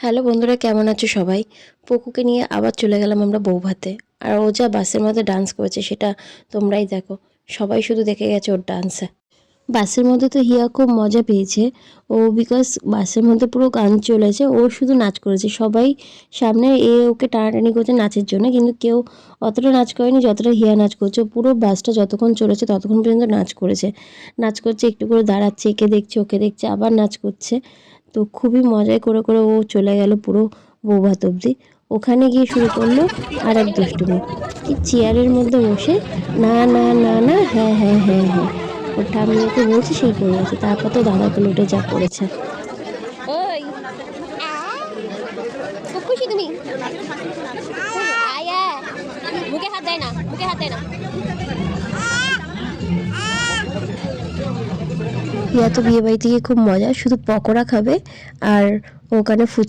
Hello বন্ধুরা, কেমন আছো সবাই? পকুকে নিয়ে আবার চলে গেলাম আমরা বৌভাতে। আর ও যা বাসের মধ্যে ডান্স করেছে সেটা তোমরাই দেখো। সবাই শুধু দেখে গেছে ওর ডান্সে। বাসের মধ্যে তো হিয়া খুব মজা পেয়েছে। ও বিকজ বাসের মধ্যে পুরো গান চলেছে, ও শুধু নাচ করেছে। সবাই সামনে ওকে টানাটানি করছে নাচের জন্য, কিন্তু কেউ অতটা নাচ করেনি যতটা হিয়া নাচ করছে। পুরো বাসটা যতক্ষণ চলেছে ততক্ষণ পর্যন্ত নাচ করেছে। নাচ করছে, একটু করে দাঁড়াচ্ছে, একে দেখছে ওকে দেখছে, আবার নাচ করছে। তো খুবই মজায় করে করে ও চলে গেল পুরো বৌভাত অবধি। ওখানে গিয়ে শুরু করলো আর এক দুষ্টুমি, কি চেয়ারের মধ্যে বসে না না না না হ্যাঁ হ্যাঁ হ্যাঁ হ্যাঁ ওর ঠাম্মি ওকে বলছে সেই করে গেছে। তারপর তো দাদাকে লুটে যা করেছে। ওই খুব খুশি তুমি? আয়া মুখে হাত দেয় না, মুখে হাত দেয় না। হিয়া তো বিয়ে বাড়িতে গিয়ে খুব মজা, শুধু পকোড়া খাবে আর ওখানে ফুচকা